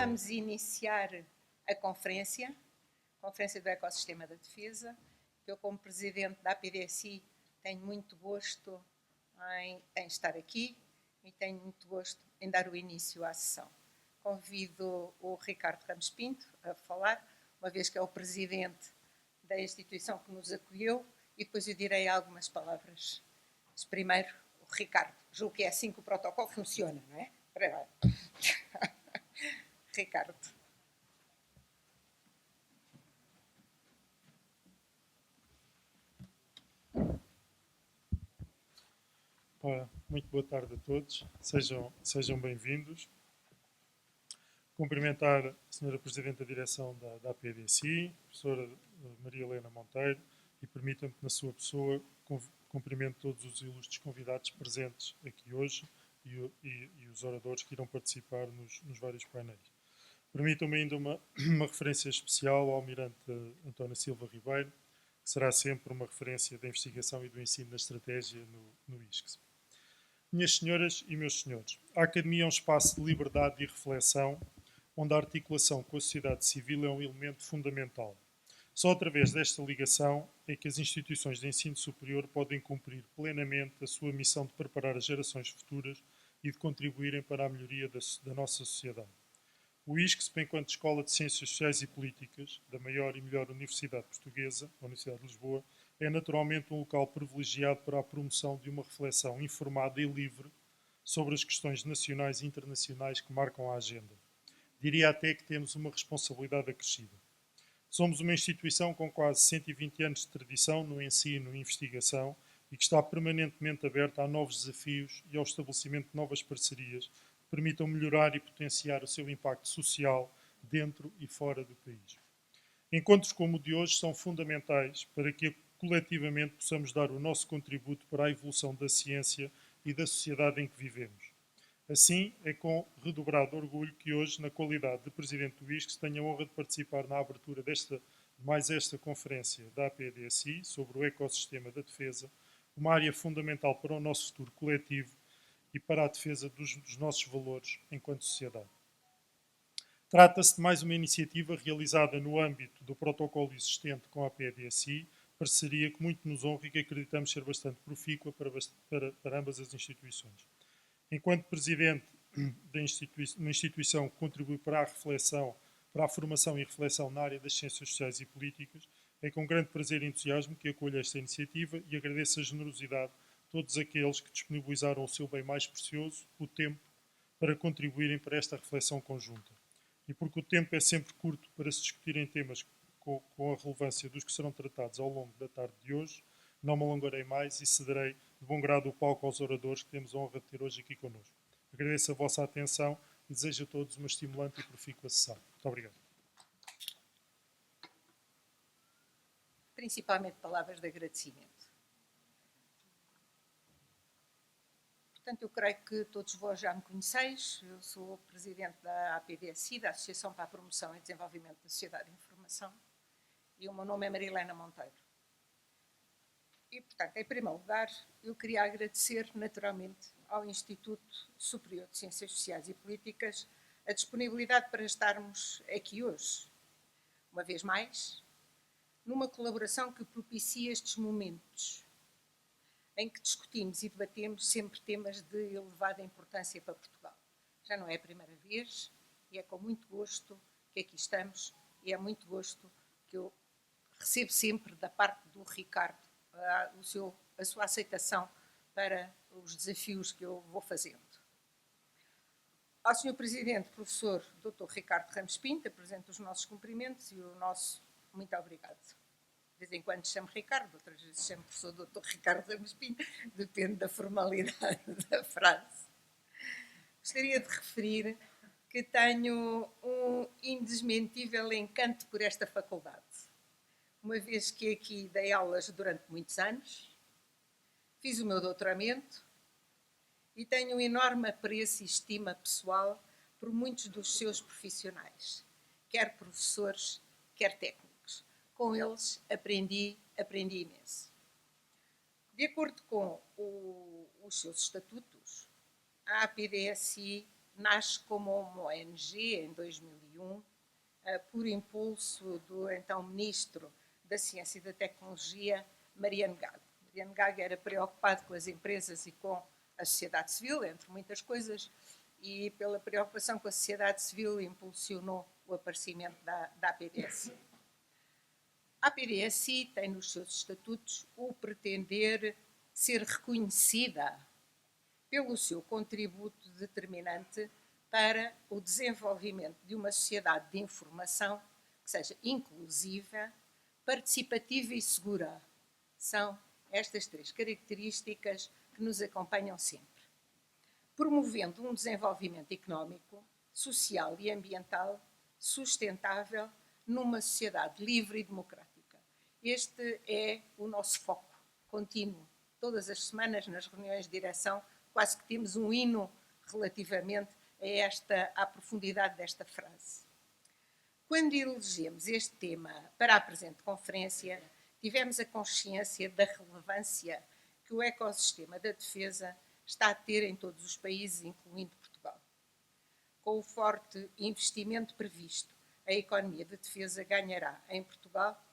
Vamos iniciar a Conferência do Ecossistema da Defesa. Eu, como Presidente da APDSI, tenho muito gosto em estar aqui e tenho muito gosto em dar o início à sessão. Convido o Ricardo Ramos Pinto a falar, uma vez que é o Presidente da instituição que nos acolheu, e depois eu direi algumas palavras. Mas primeiro, o Ricardo. Julgo que é assim que o protocolo funciona, não é? Ricardo. Muito boa tarde a todos, sejam bem-vindos. Cumprimentar a Sra. Presidente da Direção da APDSI, Professora Maria Helena Monteiro, e permitam-me que, na sua pessoa, cumprimento todos os ilustres convidados presentes aqui hoje e os oradores que irão participar nos vários painéis. Permitam-me ainda uma referência especial ao Almirante António Silva Ribeiro, que será sempre uma referência da investigação e do ensino da estratégia no ISCS. Minhas senhoras e meus senhores, a Academia é um espaço de liberdade e reflexão, onde a articulação com a sociedade civil é um elemento fundamental. Só através desta ligação é que as instituições de ensino superior podem cumprir plenamente a sua missão de preparar as gerações futuras e de contribuírem para a melhoria da nossa sociedade. O ISCS, enquanto Escola de Ciências Sociais e Políticas, da maior e melhor universidade portuguesa, a Universidade de Lisboa, é naturalmente um local privilegiado para a promoção de uma reflexão informada e livre sobre as questões nacionais e internacionais que marcam a agenda. Diria até que temos uma responsabilidade acrescida. Somos uma instituição com quase 120 anos de tradição no ensino e investigação e que está permanentemente aberta a novos desafios e ao estabelecimento de novas parcerias que permitam melhorar e potenciar o seu impacto social dentro e fora do país. Encontros como o de hoje são fundamentais para que coletivamente possamos dar o nosso contributo para a evolução da ciência e da sociedade em que vivemos. Assim, é com redobrado orgulho que hoje, na qualidade de Presidente do ISCS, tenho a honra de participar na abertura de mais esta conferência da APDSI sobre o ecossistema da defesa, uma área fundamental para o nosso futuro coletivo e para a defesa dos nossos valores enquanto sociedade. Trata-se de mais uma iniciativa realizada no âmbito do protocolo existente com a APDSI, parceria que muito nos honra e que acreditamos ser bastante profícua para ambas as instituições. Enquanto Presidente uma instituição que contribui para a reflexão, para a formação e reflexão na área das ciências sociais e políticas, é com grande prazer e entusiasmo que acolho esta iniciativa e agradeço a generosidade de todos aqueles que disponibilizaram o seu bem mais precioso, o tempo, para contribuírem para esta reflexão conjunta. E porque o tempo é sempre curto para se discutirem temas com a relevância dos que serão tratados ao longo da tarde de hoje, não me alongarei mais e cederei de bom grado o palco aos oradores que temos a honra de ter hoje aqui connosco. Agradeço a vossa atenção e desejo a todos uma estimulante e profícua sessão. Muito obrigado. Principalmente palavras de agradecimento. Portanto, eu creio que todos vós já me conheceis. Eu sou Presidente da APDSI, da Associação para a Promoção e Desenvolvimento da Sociedade de Informação, e o meu nome é Maria Helena Monteiro. E, portanto, em primeiro lugar, eu queria agradecer naturalmente ao Instituto Superior de Ciências Sociais e Políticas a disponibilidade para estarmos aqui hoje, uma vez mais, numa colaboração que propicia estes momentos em que discutimos e debatemos sempre temas de elevada importância para Portugal. Já não é a primeira vez e é com muito gosto que aqui estamos e é muito gosto que eu recebo sempre da parte do Ricardo a sua aceitação para os desafios que eu vou fazendo. Ao Sr. Presidente, Professor Dr. Ricardo Ramos Pinto, apresento os nossos cumprimentos e o nosso muito obrigado. De vez em quando chamo Ricardo, outras vezes chamo Professor Dr. Ricardo Ramos Pinto, depende da formalidade da frase. Gostaria de referir que tenho um indesmentível encanto por esta faculdade, uma vez que aqui dei aulas durante muitos anos, fiz o meu doutoramento e tenho um enorme apreço e estima pessoal por muitos dos seus profissionais, quer professores, quer técnicos. Com eles aprendi imenso. De acordo com os seus estatutos, a APDSI nasce como uma ONG em 2001, por impulso do então Ministro da Ciência e da Tecnologia, Mariano Gago. Mariano Gago era preocupado com as empresas e com a sociedade civil, entre muitas coisas, e pela preocupação com a sociedade civil impulsionou o aparecimento da APDSI. A APDSI tem nos seus estatutos o pretender ser reconhecida pelo seu contributo determinante para o desenvolvimento de uma sociedade de informação que seja inclusiva, participativa e segura. São estas três características que nos acompanham sempre. Promovendo um desenvolvimento económico, social e ambiental sustentável numa sociedade livre e democrática. Este é o nosso foco contínuo. Todas as semanas, nas reuniões de direção, quase que temos um hino relativamente à profundidade desta frase. Quando elegemos este tema para a presente conferência, tivemos a consciência da relevância que o ecossistema da defesa está a ter em todos os países, incluindo Portugal. Com o forte investimento previsto, a economia de defesa ganhará em Portugal,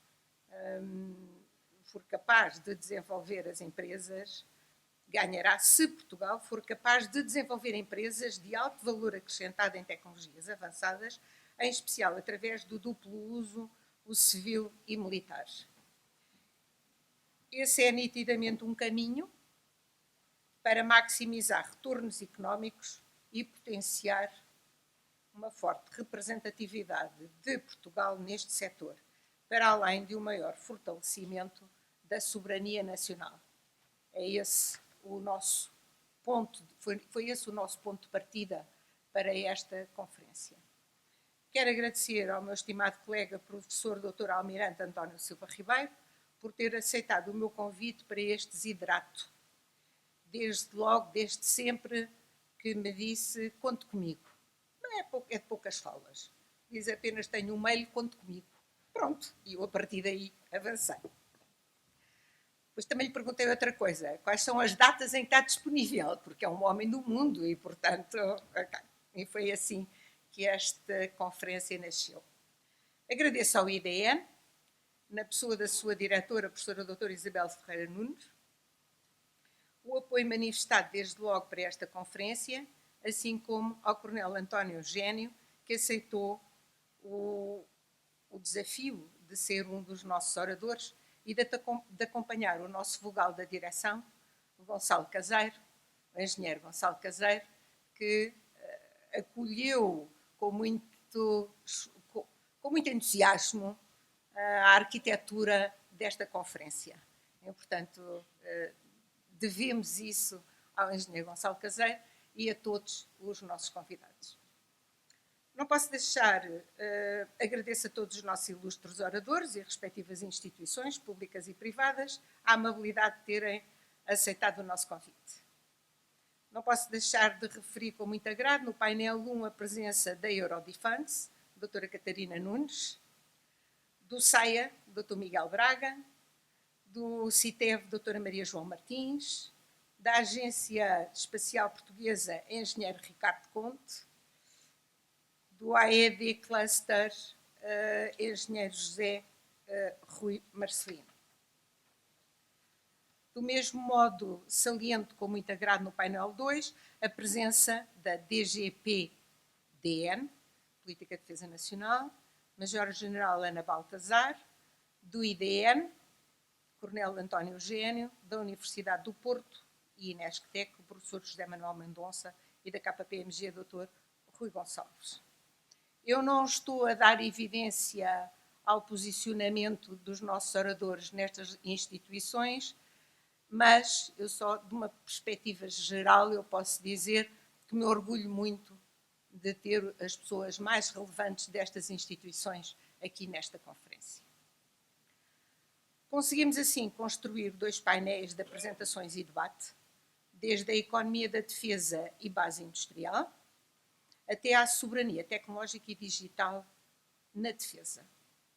for capaz de desenvolver as empresas, ganhará se Portugal for capaz de desenvolver empresas de alto valor acrescentado em tecnologias avançadas, em especial através do duplo uso, o civil e militar. Esse é nitidamente um caminho para maximizar retornos económicos e potenciar uma forte representatividade de Portugal neste setor, para além de um maior fortalecimento da soberania nacional. É esse o nosso ponto, foi esse o nosso ponto de partida para esta conferência. Quero agradecer ao meu estimado colega, professor Dr. Almirante António Silva Ribeiro, por ter aceitado o meu convite para este desidrato. Desde logo, desde sempre, que me disse, conte comigo. Não é de poucas falas. Diz apenas, tenho um mail, conte comigo. Pronto, e eu a partir daí avancei. Depois também lhe perguntei outra coisa, quais são as datas em que está disponível, porque é um homem do mundo e, portanto, e foi assim que esta conferência nasceu. Agradeço ao IDN, na pessoa da sua diretora, a professora doutora Isabel Ferreira Nunes, o apoio manifestado desde logo para esta conferência, assim como ao Coronel António Eugénio, que aceitou o desafio de ser um dos nossos oradores e de acompanhar o nosso vogal da direção, o Gonçalo Caseiro, o engenheiro Gonçalo Caseiro, que acolheu com muito entusiasmo a arquitetura desta conferência. E, portanto, devemos isso ao engenheiro Gonçalo Caseiro e a todos os nossos convidados. Não posso deixar, agradeço a todos os nossos ilustres oradores e respectivas instituições, públicas e privadas, a amabilidade de terem aceitado o nosso convite. Não posso deixar de referir com muito agrado no painel 1 a presença da Eurodefense, doutora Catarina Nunes, do SAIA, Dr. Miguel Braga, do CITEV, doutora Maria João Martins, da Agência Espacial Portuguesa, engenheiro Ricardo Conte, do AED Cluster, engenheiro José Rui Marcelino. Do mesmo modo, saliento com muito agrado no painel 2 a presença da DGPDN, Política de Defesa Nacional, Major-General Ana Baltazar, do IDN, Coronel António Eugénio, da Universidade do Porto e Inesctec, o professor José Manuel Mendonça e da KPMG, Dr. Rui Gonçalves. Eu não estou a dar evidência ao posicionamento dos nossos oradores nestas instituições, mas eu só, de uma perspectiva geral, eu posso dizer que me orgulho muito de ter as pessoas mais relevantes destas instituições aqui nesta conferência. Conseguimos, assim, construir 2 painéis de apresentações e debate, desde a economia da defesa e base industrial, até à soberania tecnológica e digital na defesa.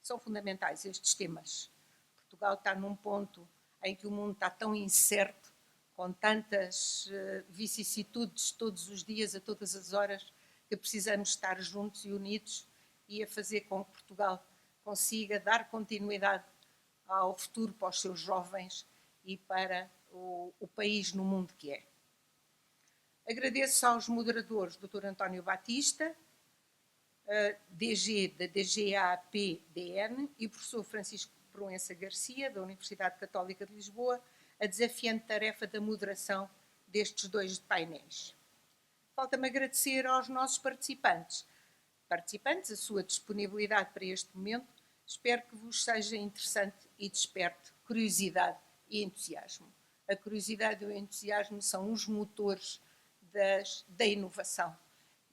São fundamentais estes temas. Portugal está num ponto em que o mundo está tão incerto, com tantas vicissitudes todos os dias, a todas as horas, que precisamos estar juntos e unidos e a fazer com que Portugal consiga dar continuidade ao futuro para os seus jovens e para o país no mundo que é. Agradeço aos moderadores, Dr. António Batista, DG da DGAPDN, e o professor Francisco Proença Garcia, da Universidade Católica de Lisboa, a desafiante tarefa da moderação destes dois painéis. Falta-me agradecer aos nossos participantes, a sua disponibilidade para este momento. Espero que vos seja interessante e desperte curiosidade e entusiasmo. A curiosidade e o entusiasmo são os motores da inovação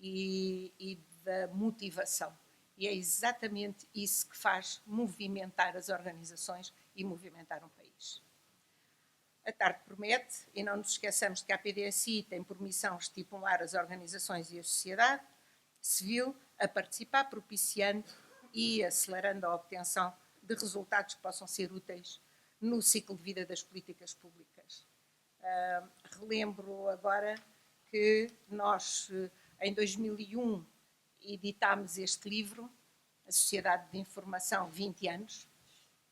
e da motivação. E é exatamente isso que faz movimentar as organizações e movimentar um país. A tarde promete, e não nos esqueçamos que a APDSI tem por missão estimular as organizações e a sociedade civil a participar, propiciando e acelerando a obtenção de resultados que possam ser úteis no ciclo de vida das políticas públicas. Relembro agora que nós, em 2001, editámos este livro, A Sociedade de Informação, 20 anos,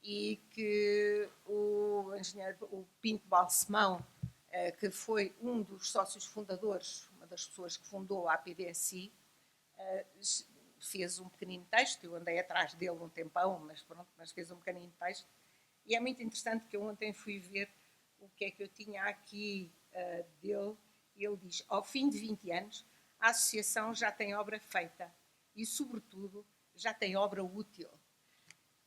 e que o engenheiro Pinto Balsemão, que foi um dos sócios fundadores, uma das pessoas que fundou a APDSI, fez um pequenino texto. Eu andei atrás dele um tempão, mas fez um pequenino texto. E é muito interessante que eu ontem fui ver o que é que eu tinha aqui dele. Ele diz: ao fim de 20 anos, a associação já tem obra feita e, sobretudo, já tem obra útil.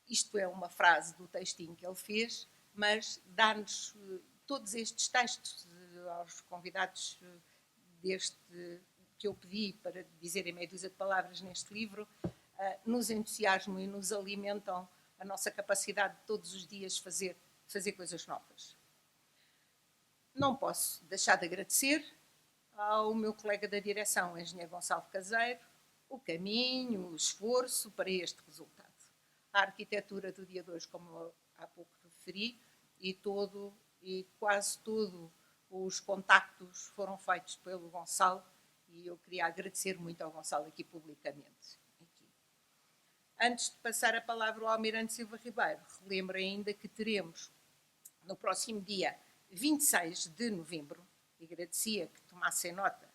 Isto é uma frase do textinho que ele fez, mas dá-nos todos estes textos aos convidados que eu pedi para dizerem meia dúzia de palavras neste livro, nos entusiasmam e nos alimentam a nossa capacidade de todos os dias fazer coisas novas. Não posso deixar de agradecer ao meu colega da direção, o engenheiro Gonçalo Caseiro, o caminho, o esforço para este resultado. A arquitetura do dia de hoje, como eu há pouco referi, e quase todos os contactos foram feitos pelo Gonçalo, e eu queria agradecer muito ao Gonçalo aqui publicamente. Antes de passar a palavra ao Almirante Silva Ribeiro, relembro ainda que teremos, no próximo dia 26 de novembro, e agradecia que tomassem nota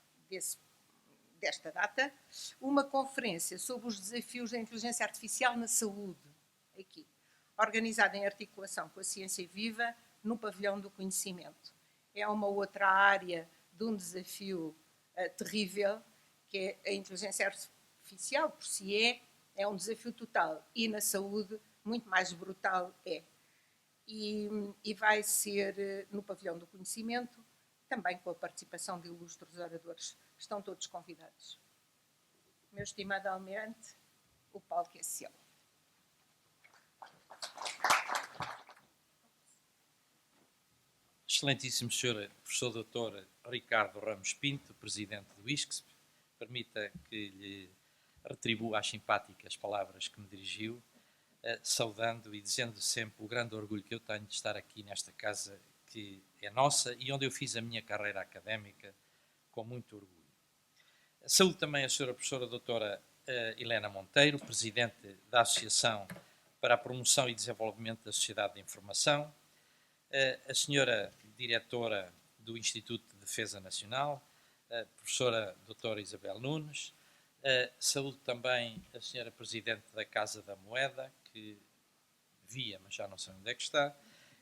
desta data, uma conferência sobre os desafios da inteligência artificial na saúde, aqui, organizada em articulação com a Ciência Viva, no Pavilhão do Conhecimento. É uma outra área de um desafio terrível, que é a inteligência artificial, por si é um desafio total, e na saúde muito mais brutal é. E vai ser no Pavilhão do Conhecimento, também com a participação de ilustres oradores. Estão todos convidados. Meu estimado Almirante, o palco é seu. Excelentíssimo Sr. Professor Dr. Ricardo Ramos Pinto, Presidente do ISCSP, permita que lhe retribua as simpáticas palavras que me dirigiu, saudando e dizendo sempre o grande orgulho que eu tenho de estar aqui nesta casa que é nossa e onde eu fiz a minha carreira académica com muito orgulho. Saúdo também a Sra. Professora Doutora Helena Monteiro, Presidente da Associação para a Promoção e Desenvolvimento da Sociedade de Informação, a Sra. Diretora do Instituto de Defesa Nacional, a Professora Doutora Isabel Nunes, saúdo também a Sra. Presidente da Casa da Moeda, que via, mas já não sei onde é que está,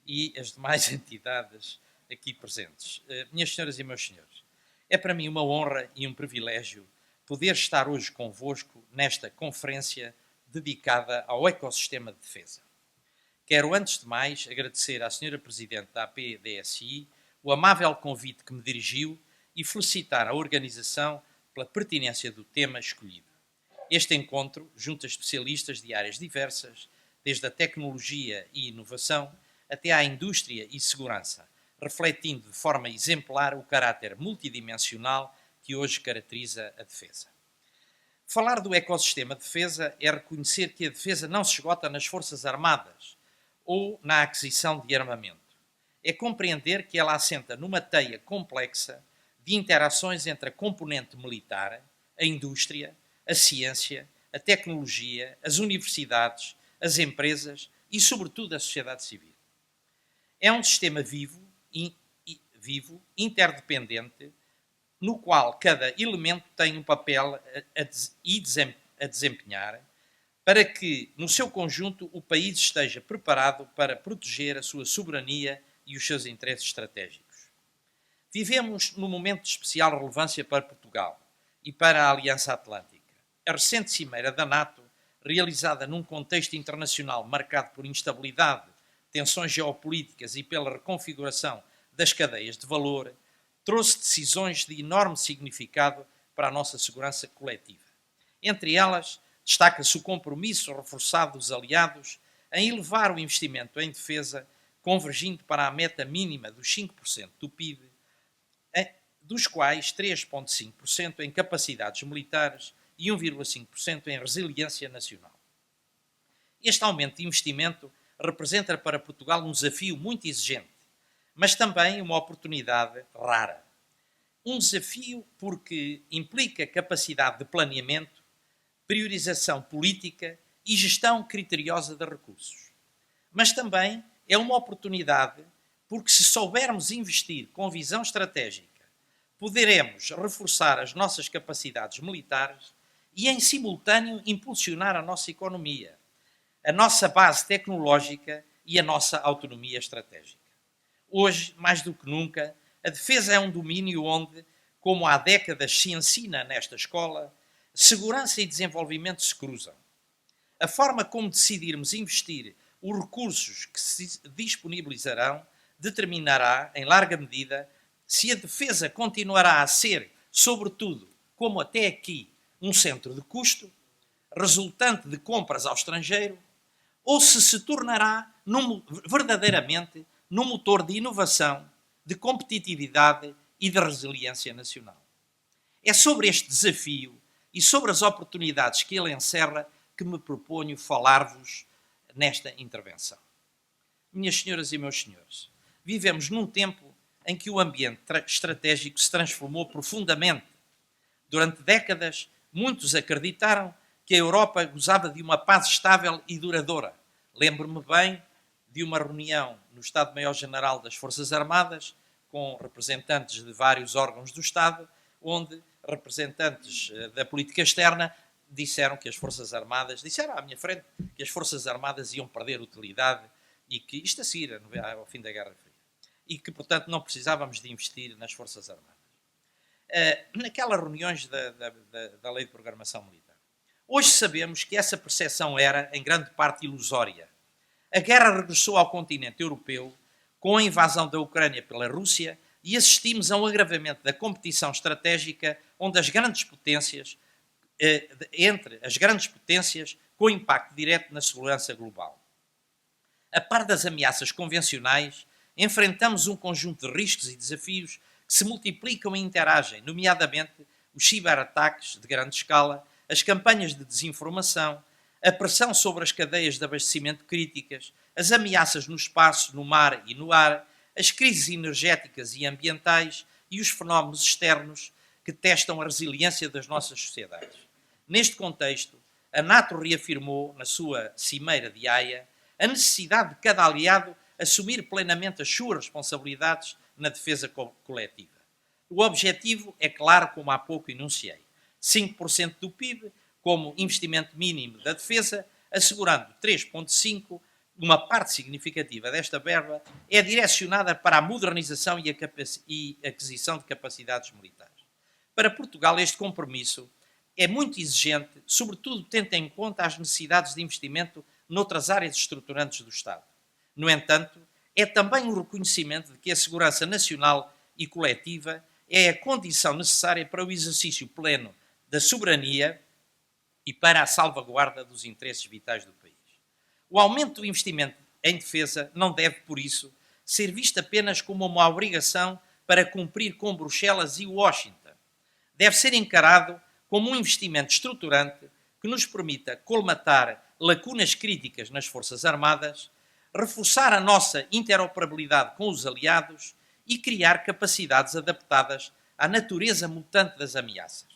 e as demais entidades aqui presentes. Minhas senhoras e meus senhores, é para mim uma honra e um privilégio poder estar hoje convosco nesta conferência dedicada ao ecossistema de defesa. Quero, antes de mais, agradecer à Sra. Presidente da APDSI o amável convite que me dirigiu e felicitar a organização pela pertinência do tema escolhido. Este encontro junta especialistas de áreas diversas, desde a tecnologia e inovação até à indústria e segurança, refletindo de forma exemplar o caráter multidimensional que hoje caracteriza a defesa. Falar do ecossistema de defesa é reconhecer que a defesa não se esgota nas forças armadas ou na aquisição de armamento. é compreender que ela assenta numa teia complexa de interações entre a componente militar, a indústria, a ciência, a tecnologia, as universidades, as empresas e, sobretudo, a sociedade civil. É um sistema vivo, interdependente, no qual cada elemento tem um papel a desempenhar para que, no seu conjunto, o país esteja preparado para proteger a sua soberania e os seus interesses estratégicos. Vivemos num momento de especial relevância para Portugal e para a Aliança Atlântica. A recente cimeira da NATO, realizada num contexto internacional marcado por instabilidade, tensões geopolíticas e pela reconfiguração das cadeias de valor, trouxe decisões de enorme significado para a nossa segurança coletiva. Entre elas, destaca-se o compromisso reforçado dos aliados em elevar o investimento em defesa, convergindo para a meta mínima dos 5% do PIB, dos quais 3,5% em capacidades militares e 1,5% em resiliência nacional. Este aumento de investimento representa para Portugal um desafio muito exigente, mas também uma oportunidade rara. Um desafio porque implica capacidade de planeamento, priorização política e gestão criteriosa de recursos. Mas também é uma oportunidade porque, se soubermos investir com visão estratégica, poderemos reforçar as nossas capacidades militares e, em simultâneo, impulsionar a nossa economia, a nossa base tecnológica e a nossa autonomia estratégica. Hoje, mais do que nunca, a defesa é um domínio onde, como há décadas se ensina nesta escola, segurança e desenvolvimento se cruzam. A forma como decidirmos investir os recursos que se disponibilizarão determinará, em larga medida, se a defesa continuará a ser, sobretudo, como até aqui, um centro de custo, resultante de compras ao estrangeiro, ou se tornará verdadeiramente num motor de inovação, de competitividade e de resiliência nacional. É sobre este desafio e sobre as oportunidades que ele encerra que me proponho falar-vos nesta intervenção. Minhas senhoras e meus senhores, vivemos num tempo em que o ambiente estratégico se transformou profundamente. Durante décadas, muitos acreditaram que a Europa gozava de uma paz estável e duradoura. Lembro-me bem de uma reunião no Estado-Maior-General das Forças Armadas, com representantes de vários órgãos do Estado, onde representantes da política externa disseram que as Forças Armadas, disseram à minha frente que as Forças Armadas iam perder utilidade e que, isto a seguir, ao fim da Guerra Fria, e que, portanto, não precisávamos de investir nas Forças Armadas. Naquelas reuniões da Lei de Programação Militar. Hoje sabemos que essa percepção era, em grande parte, ilusória. A guerra regressou ao continente europeu com a invasão da Ucrânia pela Rússia e assistimos a um agravamento da competição estratégica onde entre as grandes potências com impacto direto na segurança global. A par das ameaças convencionais, enfrentamos um conjunto de riscos e desafios que se multiplicam e interagem, nomeadamente os ciberataques de grande escala, as campanhas de desinformação, a pressão sobre as cadeias de abastecimento críticas, as ameaças no espaço, no mar e no ar, as crises energéticas e ambientais e os fenómenos externos que testam a resiliência das nossas sociedades. Neste contexto, a NATO reafirmou, na sua Cimeira de Haia, a necessidade de cada aliado assumir plenamente as suas responsabilidades na defesa coletiva. O objetivo é claro, como há pouco enunciei: 5% do PIB como investimento mínimo da defesa, assegurando 3,5%. Uma parte significativa desta verba é direcionada para a modernização e aquisição de capacidades militares. Para Portugal, este compromisso é muito exigente, sobretudo tendo em conta as necessidades de investimento noutras áreas estruturantes do Estado. No entanto, é também um reconhecimento de que a segurança nacional e coletiva é a condição necessária para o exercício pleno da soberania e para a salvaguarda dos interesses vitais do país. O aumento do investimento em defesa não deve, por isso, ser visto apenas como uma obrigação para cumprir com Bruxelas e Washington. Deve ser encarado como um investimento estruturante que nos permita colmatar lacunas críticas nas Forças Armadas, reforçar a nossa interoperabilidade com os aliados e criar capacidades adaptadas à natureza mutante das ameaças.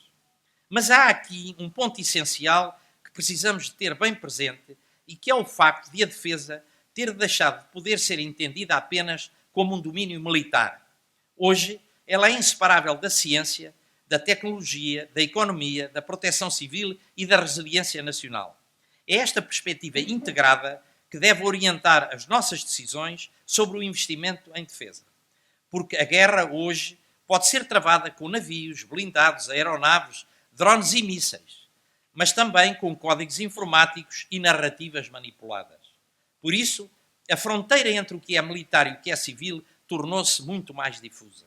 Mas há aqui um ponto essencial que precisamos de ter bem presente e que é o facto de a defesa ter deixado de poder ser entendida apenas como um domínio militar. Hoje, ela é inseparável da ciência, da tecnologia, da economia, da proteção civil e da resiliência nacional. É esta perspectiva integrada que deve orientar as nossas decisões sobre o investimento em defesa. Porque a guerra hoje pode ser travada com navios, blindados, aeronaves, drones e mísseis, mas também com códigos informáticos e narrativas manipuladas. Por isso, a fronteira entre o que é militar e o que é civil tornou-se muito mais difusa.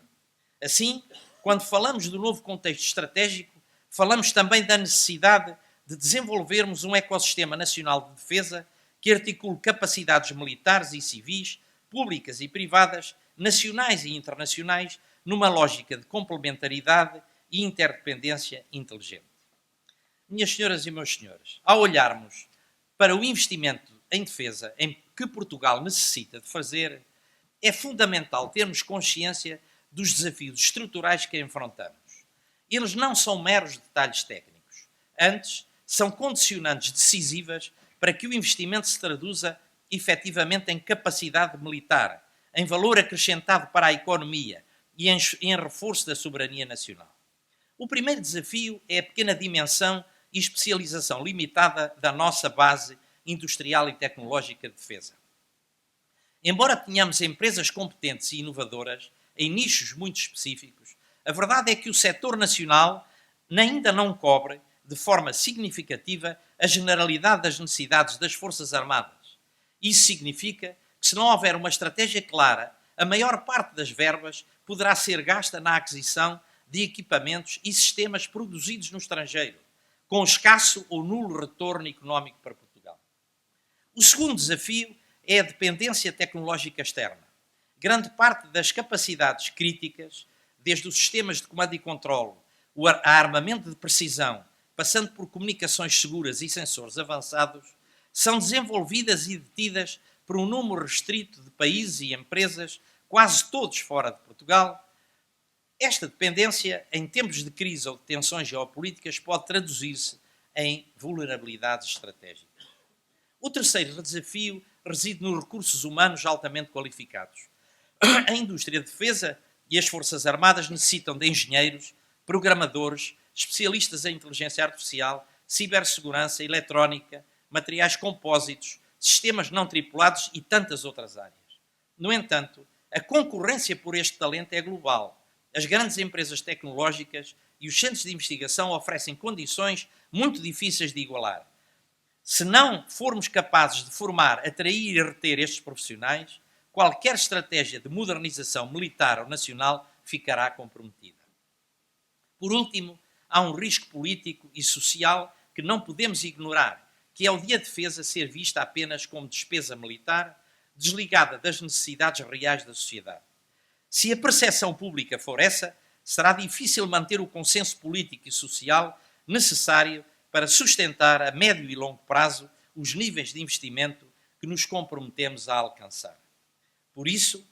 Assim, quando falamos do novo contexto estratégico, falamos também da necessidade de desenvolvermos um ecossistema nacional de defesa que articule capacidades militares e civis, públicas e privadas, nacionais e internacionais, numa lógica de complementaridade e interdependência inteligente. Minhas senhoras e meus senhores, ao olharmos para o investimento em defesa em que Portugal necessita de fazer, é fundamental termos consciência dos desafios estruturais que enfrentamos. Eles não são meros detalhes técnicos. Antes, são condicionantes decisivas para que o investimento se traduza efetivamente em capacidade militar, em valor acrescentado para a economia e em reforço da soberania nacional. O primeiro desafio é a pequena dimensão e especialização limitada da nossa base industrial e tecnológica de defesa. Embora tenhamos empresas competentes e inovadoras em nichos muito específicos, a verdade é que o setor nacional ainda não cobre de forma significativa a generalidade das necessidades das Forças Armadas. Isso significa que, se não houver uma estratégia clara, a maior parte das verbas poderá ser gasta na aquisição de equipamentos e sistemas produzidos no estrangeiro, com escasso ou nulo retorno económico para Portugal. O segundo desafio é a dependência tecnológica externa. Grande parte das capacidades críticas, desde os sistemas de comando e controle, a armamento de precisão, passando por comunicações seguras e sensores avançados, são desenvolvidas e detidas por um número restrito de países e empresas, quase todos fora de Portugal. Esta dependência, em tempos de crise ou de tensões geopolíticas, pode traduzir-se em vulnerabilidades estratégicas. O terceiro desafio reside nos recursos humanos altamente qualificados. A indústria de defesa e as Forças Armadas necessitam de engenheiros, programadores, especialistas em inteligência artificial, cibersegurança, eletrónica, materiais compósitos, sistemas não tripulados e tantas outras áreas. No entanto, a concorrência por este talento é global. As grandes empresas tecnológicas e os centros de investigação oferecem condições muito difíceis de igualar. Se não formos capazes de formar, atrair e reter estes profissionais, qualquer estratégia de modernização militar ou nacional ficará comprometida. Por último, há um risco político e social que não podemos ignorar, que é o de a defesa ser vista apenas como despesa militar, desligada das necessidades reais da sociedade. Se a percepção pública for essa, será difícil manter o consenso político e social necessário para sustentar a médio e longo prazo os níveis de investimento que nos comprometemos a alcançar. Por isso,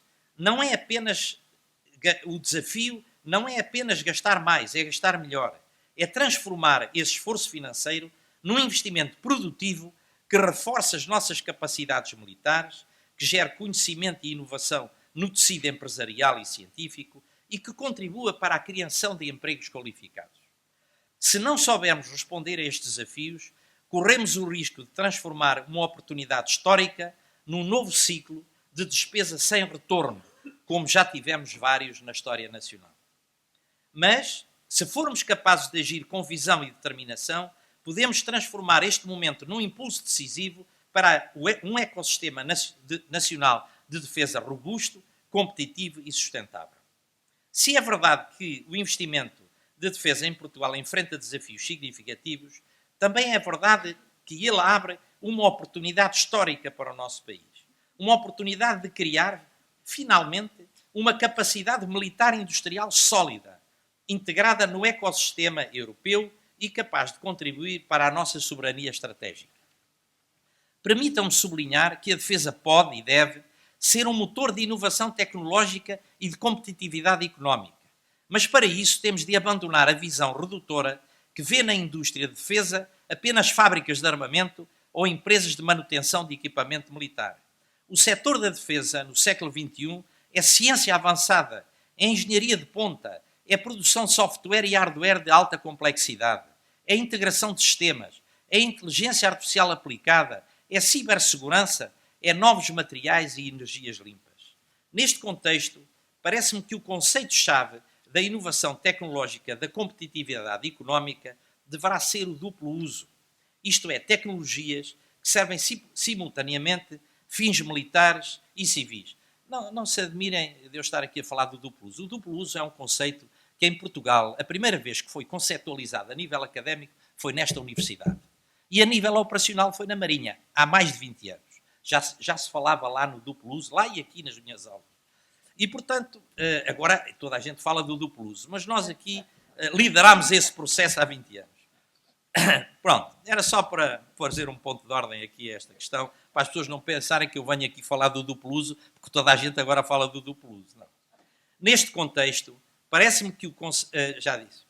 o desafio não é apenas gastar mais, é gastar melhor. É transformar esse esforço financeiro num investimento produtivo que reforce as nossas capacidades militares, que gere conhecimento e inovação no tecido empresarial e científico e que contribua para a criação de empregos qualificados. Se não soubermos responder a estes desafios, corremos o risco de transformar uma oportunidade histórica num novo ciclo de despesa sem retorno, como já tivemos vários na história nacional. Mas, se formos capazes de agir com visão e determinação, podemos transformar este momento num impulso decisivo para um ecossistema nacional de defesa robusto, competitivo e sustentável. Se é verdade que o investimento de defesa em Portugal enfrenta desafios significativos, também é verdade que ele abre uma oportunidade histórica para o nosso país. Uma oportunidade de criar, finalmente, uma capacidade militar industrial sólida, integrada no ecossistema europeu e capaz de contribuir para a nossa soberania estratégica. permitam-me sublinhar que a defesa pode e deve ser um motor de inovação tecnológica e de competitividade económica. Mas para isso temos de abandonar a visão redutora que vê na indústria de defesa apenas fábricas de armamento ou empresas de manutenção de equipamento militar. O setor da defesa, no século XXI, é ciência avançada, é engenharia de ponta, é produção de software e hardware de alta complexidade, é integração de sistemas, é inteligência artificial aplicada, é cibersegurança, é novos materiais e energias limpas. Neste contexto, parece-me que o conceito-chave da inovação tecnológica da competitividade económica deverá ser o duplo uso, isto é, tecnologias que servem simultaneamente fins militares e civis. Não se admirem de eu estar aqui a falar do duplo uso. O duplo uso é um conceito que em Portugal, a primeira vez que foi conceptualizado a nível académico foi nesta universidade. E a nível operacional foi na Marinha, há mais de 20 anos. Já se falava lá no duplo uso, lá e aqui nas minhas aulas. E, portanto, agora toda a gente fala do duplo uso, mas nós aqui liderámos esse processo há 20 anos. Pronto, era só para fazer um ponto de ordem aqui a esta questão, para as pessoas não pensarem que eu venho aqui falar do duplo uso, porque toda a gente agora fala do duplo uso. Não. Neste contexto, parece-me que já disse,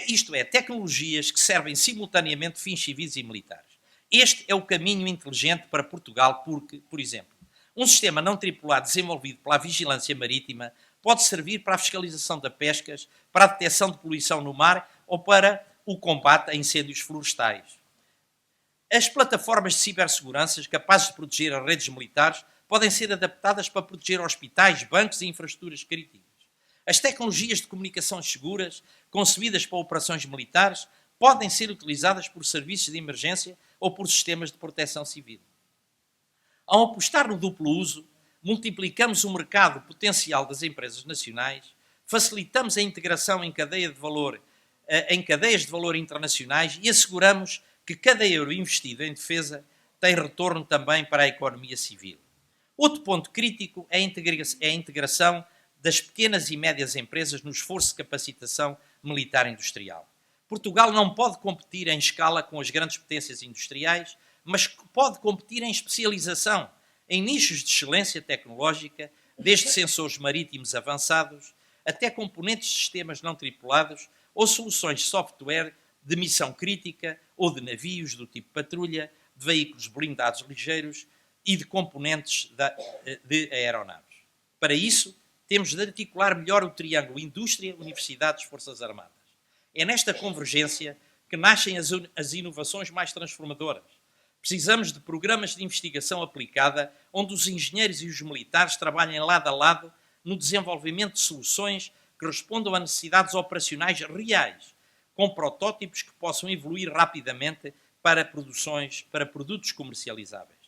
isto é, tecnologias que servem simultaneamente fins civis e militares. Este é o caminho inteligente para Portugal porque, por exemplo, um sistema não tripulado desenvolvido pela Vigilância Marítima pode servir para a fiscalização das pescas, para a detecção de poluição no mar ou para o combate a incêndios florestais. As plataformas de cibersegurança capazes de proteger as redes militares podem ser adaptadas para proteger hospitais, bancos e infraestruturas críticas. As tecnologias de comunicações seguras, concebidas para operações militares, podem ser utilizadas por serviços de emergência ou por sistemas de proteção civil. Ao apostar no duplo uso, multiplicamos o mercado potencial das empresas nacionais, facilitamos a integração em cadeias de valor internacionais e asseguramos que cada euro investido em defesa tem retorno também para a economia civil. Outro ponto crítico é a integração das pequenas e médias empresas no esforço de capacitação militar industrial. Portugal não pode competir em escala com as grandes potências industriais, mas pode competir em especialização, em nichos de excelência tecnológica, desde sensores marítimos avançados até componentes de sistemas não tripulados ou soluções de software de missão crítica ou de navios do tipo patrulha, de veículos blindados ligeiros e de componentes de aeronaves. Para isso, temos de articular melhor o triângulo indústria, universidades, forças armadas. É nesta convergência que nascem as inovações mais transformadoras. Precisamos de programas de investigação aplicada onde os engenheiros e os militares trabalhem lado a lado no desenvolvimento de soluções que respondam a necessidades operacionais reais, com protótipos que possam evoluir rapidamente para produtos comercializáveis.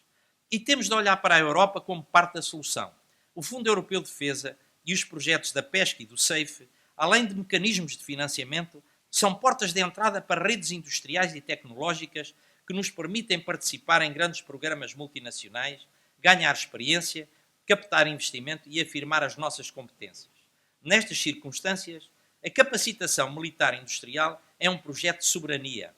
E temos de olhar para a Europa como parte da solução. O Fundo Europeu de Defesa e os projetos da PESC e do SAFE, além de mecanismos de financiamento, são portas de entrada para redes industriais e tecnológicas que nos permitem participar em grandes programas multinacionais, ganhar experiência, captar investimento e afirmar as nossas competências. Nestas circunstâncias, a capacitação militar industrial é um projeto de soberania.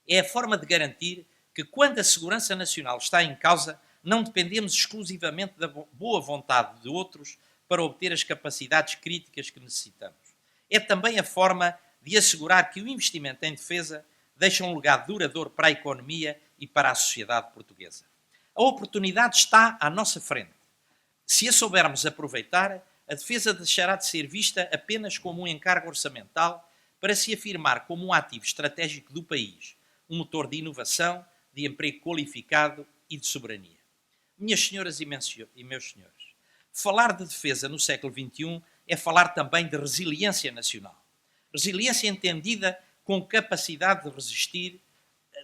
É a forma de garantir que, quando a segurança nacional está em causa, não dependemos exclusivamente da boa vontade de outros para obter as capacidades críticas que necessitamos. É também a forma de assegurar que o investimento em defesa deixa um legado duradouro para a economia e para a sociedade portuguesa. A oportunidade está à nossa frente. Se a soubermos aproveitar, a defesa deixará de ser vista apenas como um encargo orçamental para se afirmar como um ativo estratégico do país, um motor de inovação, de emprego qualificado e de soberania. Minhas senhoras e meus senhores, falar de defesa no século XXI é falar também de resiliência nacional. Resiliência entendida com capacidade de resistir,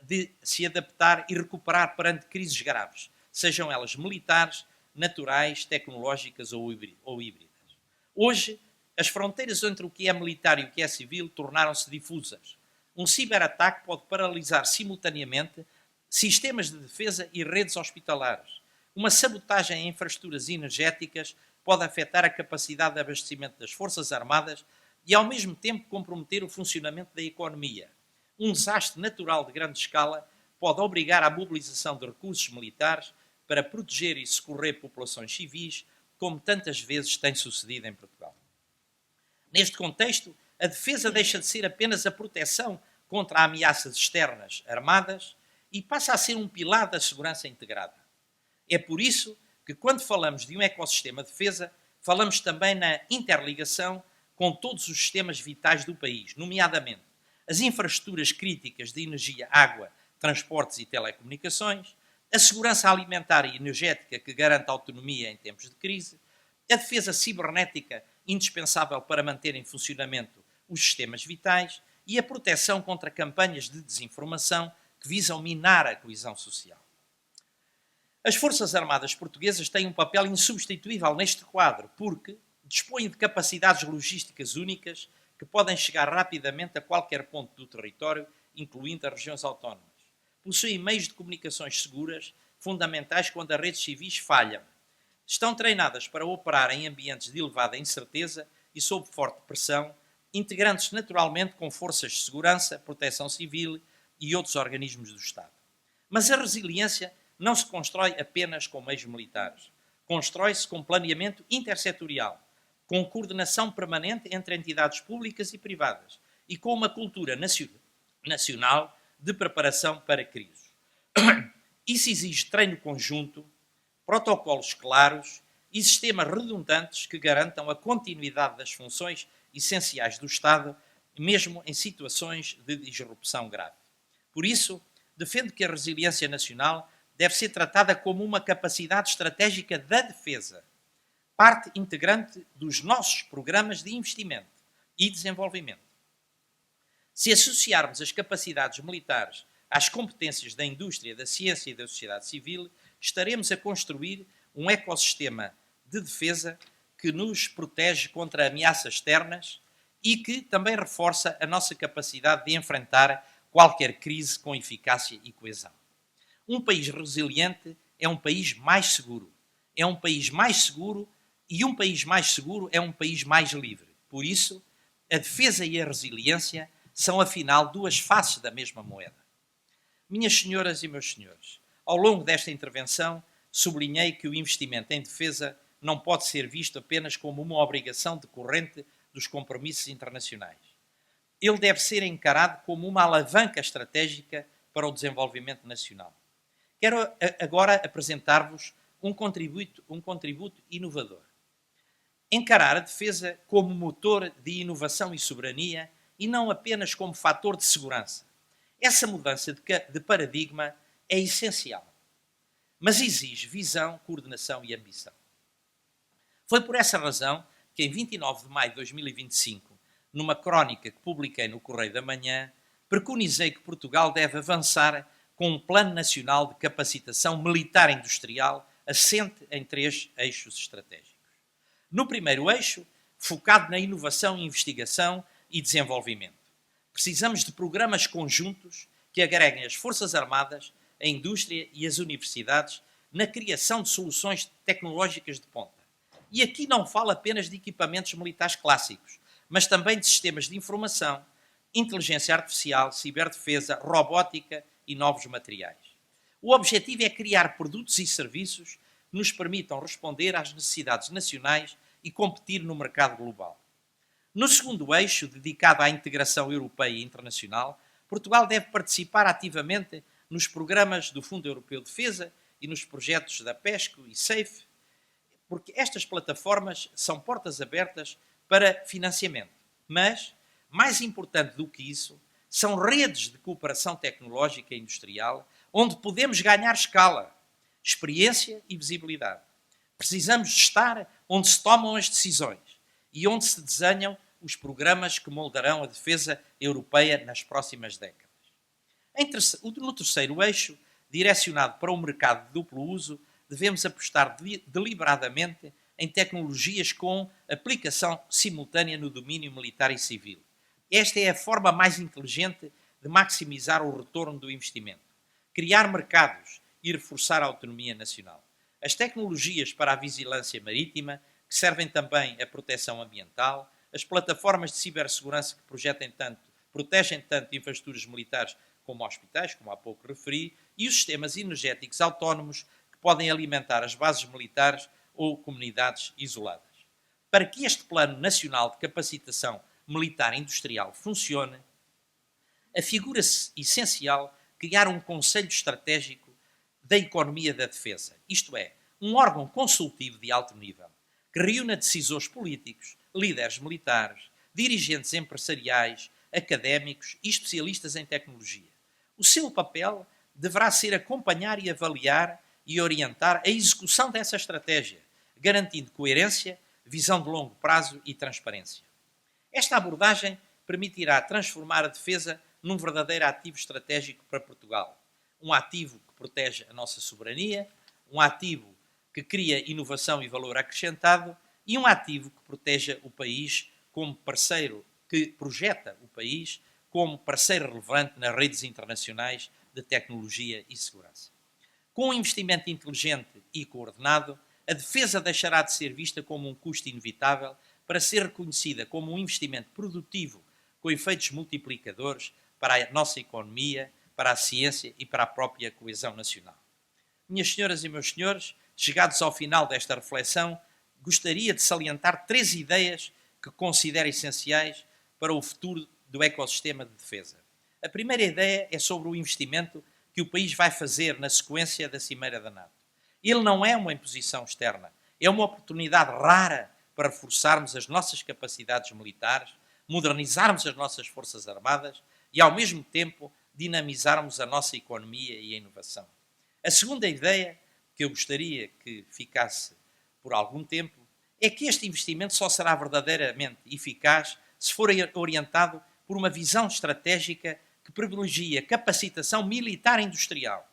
de se adaptar e recuperar perante crises graves, sejam elas militares, naturais, tecnológicas ou híbridas. Hoje, as fronteiras entre o que é militar e o que é civil tornaram-se difusas. Um ciberataque pode paralisar simultaneamente sistemas de defesa e redes hospitalares. Uma sabotagem em infraestruturas energéticas pode afetar a capacidade de abastecimento das Forças Armadas e, ao mesmo tempo, comprometer o funcionamento da economia. Um desastre natural de grande escala pode obrigar à mobilização de recursos militares para proteger e socorrer populações civis, como tantas vezes tem sucedido em Portugal. Neste contexto, a defesa deixa de ser apenas a proteção contra ameaças externas armadas e passa a ser um pilar da segurança integrada. É por isso que, quando falamos de um ecossistema de defesa, falamos também na interligação com todos os sistemas vitais do país, nomeadamente as infraestruturas críticas de energia, água, transportes e telecomunicações, a segurança alimentar e energética que garante autonomia em tempos de crise, a defesa cibernética indispensável para manter em funcionamento os sistemas vitais e a proteção contra campanhas de desinformação que visam minar a coesão social. As Forças Armadas Portuguesas têm um papel insubstituível neste quadro porque dispõem de capacidades logísticas únicas que podem chegar rapidamente a qualquer ponto do território, incluindo as regiões autónomas. Possuem meios de comunicações seguras, fundamentais quando as redes civis falham. Estão treinadas para operar em ambientes de elevada incerteza e sob forte pressão, integrando-se naturalmente com forças de segurança, proteção civil e outros organismos do Estado. Mas a resiliência não se constrói apenas com meios militares. Constrói-se com planeamento intersetorial, com coordenação permanente entre entidades públicas e privadas e com uma cultura nacional de preparação para crises. Isso exige treino conjunto, protocolos claros e sistemas redundantes que garantam a continuidade das funções essenciais do Estado, mesmo em situações de disrupção grave. Por isso, defendo que a resiliência nacional deve ser tratada como uma capacidade estratégica da defesa, parte integrante dos nossos programas de investimento e desenvolvimento. Se associarmos as capacidades militares às competências da indústria, da ciência e da sociedade civil, estaremos a construir um ecossistema de defesa que nos protege contra ameaças externas e que também reforça a nossa capacidade de enfrentar qualquer crise com eficácia e coesão. Um país resiliente é um país mais seguro. É um país mais seguro e um país mais seguro é um país mais livre. Por isso, a defesa e a resiliência são, afinal, duas faces da mesma moeda. Minhas senhoras e meus senhores, ao longo desta intervenção, sublinhei que o investimento em defesa não pode ser visto apenas como uma obrigação decorrente dos compromissos internacionais. Ele deve ser encarado como uma alavanca estratégica para o desenvolvimento nacional. Quero agora apresentar-vos um contributo inovador. Encarar a defesa como motor de inovação e soberania e não apenas como fator de segurança. Essa mudança de paradigma é essencial, mas exige visão, coordenação e ambição. Foi por essa razão que em 29 de maio de 2025, numa crónica que publiquei no Correio da Manhã, preconizei que Portugal deve avançar com um plano nacional de capacitação militar industrial assente em 3 eixos estratégicos. No primeiro eixo, focado na inovação, investigação e desenvolvimento. Precisamos de programas conjuntos que agreguem as Forças Armadas, a indústria e as universidades na criação de soluções tecnológicas de ponta. E aqui não falo apenas de equipamentos militares clássicos, mas também de sistemas de informação, inteligência artificial, ciberdefesa, robótica e novos materiais. O objetivo é criar produtos e serviços que nos permitam responder às necessidades nacionais e competir no mercado global. No segundo eixo, dedicado à integração europeia e internacional, Portugal deve participar ativamente nos programas do Fundo Europeu de Defesa e nos projetos da PESCO e SAFE, porque estas plataformas são portas abertas para financiamento. Mas, mais importante do que isso, são redes de cooperação tecnológica e industrial onde podemos ganhar escala, experiência e visibilidade. Precisamos estar onde se tomam as decisões e onde se desenham os programas que moldarão a defesa europeia nas próximas décadas. No terceiro eixo, direcionado para o mercado de duplo uso, devemos apostar deliberadamente em tecnologias com aplicação simultânea no domínio militar e civil. Esta é a forma mais inteligente de maximizar o retorno do investimento, criar mercados e reforçar a autonomia nacional. As tecnologias para a vigilância marítima, que servem também à proteção ambiental, as plataformas de cibersegurança que protegem tanto infraestruturas militares como hospitais, como há pouco referi, e os sistemas energéticos autónomos que podem alimentar as bases militares ou comunidades isoladas. Para que este Plano Nacional de Capacitação Militar Industrial funcione, afigura-se essencial criar um Conselho Estratégico da Economia da Defesa, isto é, um órgão consultivo de alto nível, que reúna decisores políticos, líderes militares, dirigentes empresariais, académicos e especialistas em tecnologia. O seu papel deverá ser acompanhar e avaliar e orientar a execução dessa estratégia, garantindo coerência, visão de longo prazo e transparência. Esta abordagem permitirá transformar a defesa num verdadeiro ativo estratégico para Portugal. Um ativo que protege a nossa soberania, um ativo que cria inovação e valor acrescentado e um ativo que proteja o país como parceiro, que projeta o país como parceiro relevante nas redes internacionais de tecnologia e segurança. Com um investimento inteligente e coordenado, a defesa deixará de ser vista como um custo inevitável para ser reconhecida como um investimento produtivo com efeitos multiplicadores para a nossa economia, para a ciência e para a própria coesão nacional. Minhas senhoras e meus senhores, chegados ao final desta reflexão, gostaria de salientar 3 ideias que considero essenciais para o futuro do ecossistema de defesa. A primeira ideia é sobre o investimento que o país vai fazer na sequência da Cimeira da NATO. Ele não é uma imposição externa, é uma oportunidade rara para reforçarmos as nossas capacidades militares, modernizarmos as nossas forças armadas e, ao mesmo tempo, dinamizarmos a nossa economia e a inovação. A segunda ideia, que eu gostaria que ficasse por algum tempo, é que este investimento só será verdadeiramente eficaz se for orientado por uma visão estratégica que privilegia a capacitação militar industrial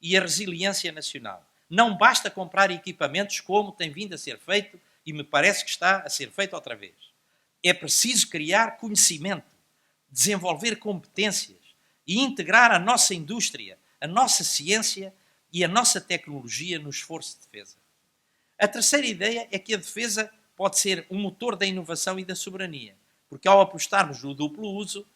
e a resiliência nacional. Não basta comprar equipamentos como tem vindo a ser feito e me parece que está a ser feito outra vez. É preciso criar conhecimento, desenvolver competências e integrar a nossa indústria, a nossa ciência e a nossa tecnologia no esforço de defesa. A terceira ideia é que a defesa pode ser um motor da inovação e da soberania, porque ao apostarmos no duplo uso,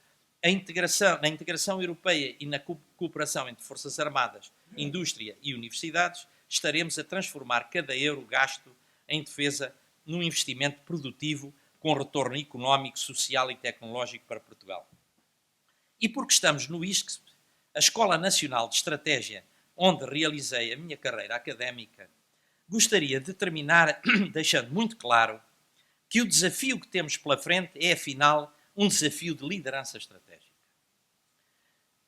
na integração europeia e na cooperação entre forças armadas, indústria e universidades, estaremos a transformar cada euro gasto em defesa num investimento produtivo com retorno económico, social e tecnológico para Portugal. E porque estamos no ISCSP, a Escola Nacional de Estratégia, onde realizei a minha carreira académica, gostaria de terminar deixando muito claro que o desafio que temos pela frente é, afinal, um desafio de liderança estratégica.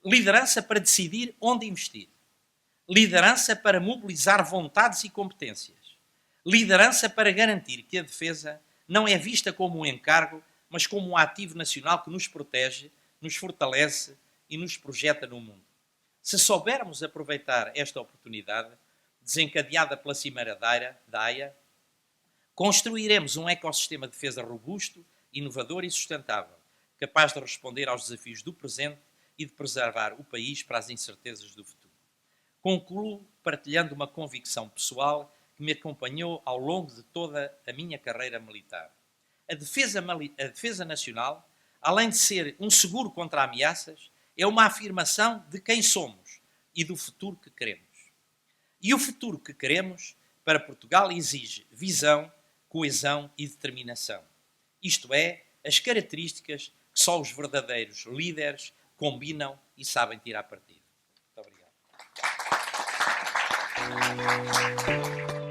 Liderança para decidir onde investir. Liderança para mobilizar vontades e competências. Liderança para garantir que a defesa não é vista como um encargo, mas como um ativo nacional que nos protege, nos fortalece e nos projeta no mundo. Se soubermos aproveitar esta oportunidade, desencadeada pela Cimeira da Haia, construiremos um ecossistema de defesa robusto, inovador e sustentável, capaz de responder aos desafios do presente e de preservar o país para as incertezas do futuro. Concluo partilhando uma convicção pessoal que me acompanhou ao longo de toda a minha carreira militar. A defesa nacional, além de ser um seguro contra ameaças, é uma afirmação de quem somos e do futuro que queremos. E o futuro que queremos para Portugal exige visão, coesão e determinação. Isto é, as características que só os verdadeiros líderes combinam e sabem tirar partido. Muito obrigado.